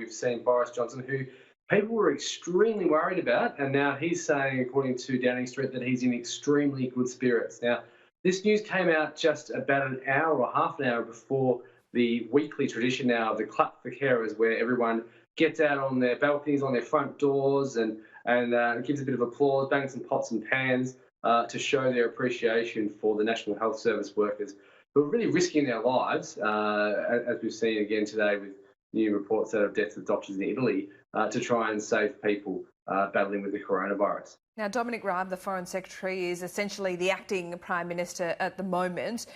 we've seen Boris Johnson, who people were extremely worried about, and now he's saying, according to Downing Street, that he's in extremely good spirits. Now, this news came out just about an hour or half an hour before the weekly tradition now of the Clap for Carers, where everyone gets out on their balconies, on their front doors, and gives a bit of applause, bangs some pots and pans to show their appreciation for the National Health Service workers who are really risking their lives, as we've seen again today with new reports out of deaths of doctors in Italy, to try and save people battling with the coronavirus. Now, Dominic Raab, the Foreign Secretary, is essentially the acting Prime Minister at the moment.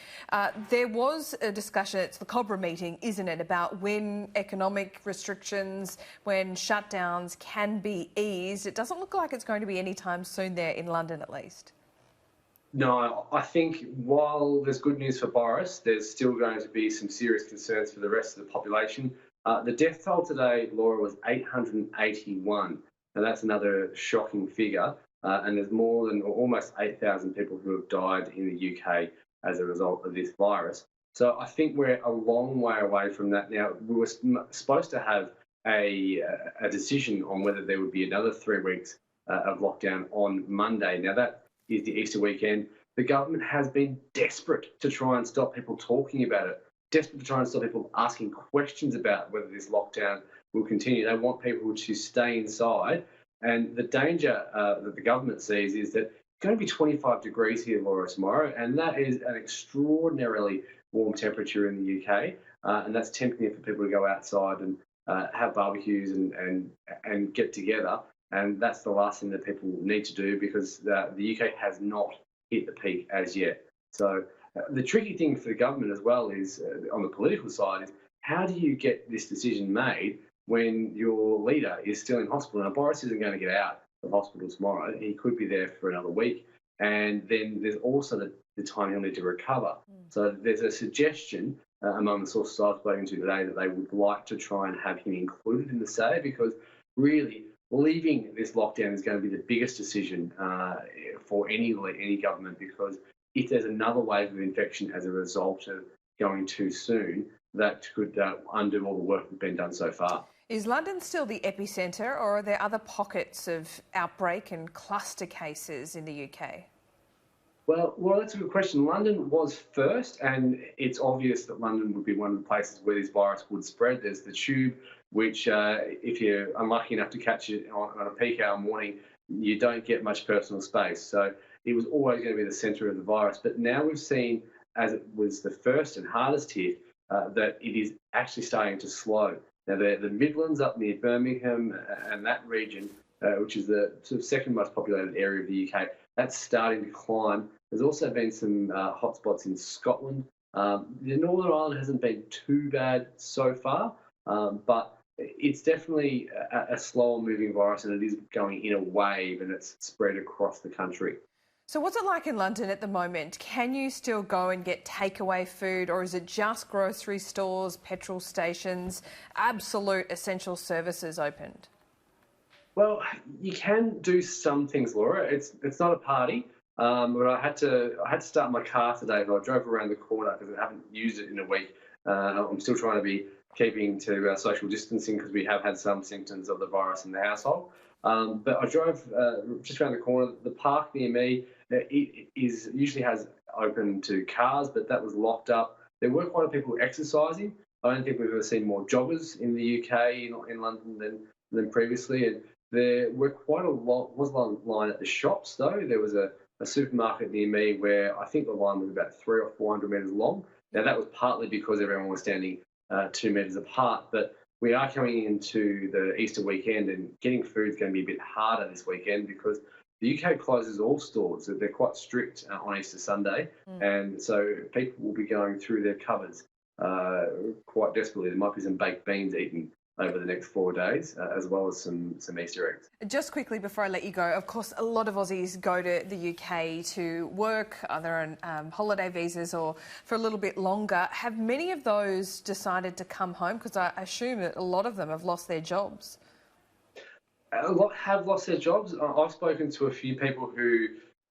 There was a discussion, it's the Cobra meeting, isn't it, about when economic restrictions, when shutdowns can be eased. It doesn't look like it's going to be any time soon there in London, at least. No, I think while there's good news for Boris, there's still going to be some serious concerns for the rest of the population. The death toll today, Laura, was 881, and that's another shocking figure. And there's more than almost 8,000 people who have died in the UK as a result of this virus. So I think we're a long way away from that now. We were supposed to have a decision on whether there would be another 3 weeks of lockdown on Monday. Now, that is the Easter weekend. The government has been desperate to try and stop people talking about it, desperate to try and stop people asking questions about whether this lockdown will continue. They want people to stay inside. And the danger that the government sees is that it's going to be 25 degrees here, Laura, tomorrow, and that is an extraordinarily warm temperature in the UK, and that's tempting for people to go outside and have barbecues and get together. And that's the last thing that people need to do, because the UK has not hit the peak as yet. So the tricky thing for the government as well is, on the political side, is how do you get this decision made when your leader is still in hospital? Now, Boris isn't going to get out of hospital tomorrow. He could be there for another week. And then there's also the time he'll need to recover. So there's a suggestion among the sources I've spoken to today that they would like to try and have him included in the say, because really leaving this lockdown is going to be the biggest decision for any government, because if there's another wave of infection as a result of going too soon, that could undo all the work that's been done so far. Is London still the epicenter, or are there other pockets of outbreak and cluster cases in the UK? Well, that's a good question. London was first, and it's obvious that London would be one of the places where this virus would spread. There's the Tube, which if you're unlucky enough to catch it on a peak hour morning, you don't get much personal space. So it was always going to be the centre of the virus. But now we've seen, as it was the first and hardest hit, that it is actually starting to slow. Now, the Midlands up near Birmingham and that region, which is the sort of second most populated area of the UK, that's starting to climb. There's also been some hotspots in Scotland. The Northern Ireland hasn't been too bad so far, but it's definitely a slower moving virus, and it is going in a wave, and it's spread across the country. So what's it like in London at the moment? Can you still go and get takeaway food, or is it just grocery stores, petrol stations, absolute essential services opened? Well, you can do some things, Laura. It's not a party, but I had to start my car today, but I drove around the corner because I haven't used it in a week. I'm still trying to be keeping to social distancing because we have had some symptoms of the virus in the household. But I drove just around the corner. The park near me usually has open to cars, but that was locked up. There were quite a few people exercising. I don't think we've ever seen more joggers in the UK in London than previously. And there were was a long line at the shops though. There was a supermarket near me where I think the line was about 300 or 400 metres long. Now that was partly because everyone was standing 2 metres apart, but we are coming into the Easter weekend, and getting food is going to be a bit harder this weekend because the UK closes all stores. They're quite strict on Easter Sunday, and so people will be going through their cupboards quite desperately. There might be some baked beans eaten over the next 4 days, as well as some Easter eggs. Just quickly before I let you go, of course, a lot of Aussies go to the UK to work, either on holiday visas or for a little bit longer. Have many of those decided to come home? Because I assume that a lot of them have lost their jobs. A lot have lost their jobs. I've spoken to a few people who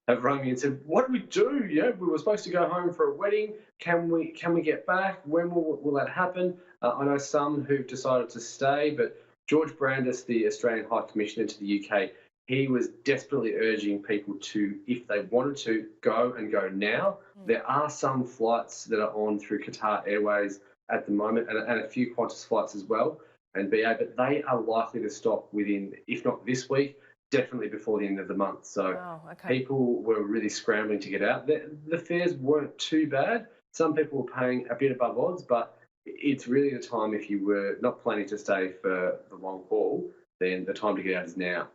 have rung me and said, "What do we do? We were supposed to go home for a wedding. Can we get back? When will that happen?" I know some who've decided to stay, but George Brandis, the Australian High Commissioner to the UK, he was desperately urging people to, if they wanted to, go and go now. There are some flights that are on through Qatar Airways at the moment, and a few Qantas flights as well, and BA, but they are likely to stop within, if not this week, definitely before the end of the month. So people were really scrambling to get out. The fares weren't too bad. Some people were paying a bit above odds, but it's really the time, if you were not planning to stay for the long haul, then the time to get out is now.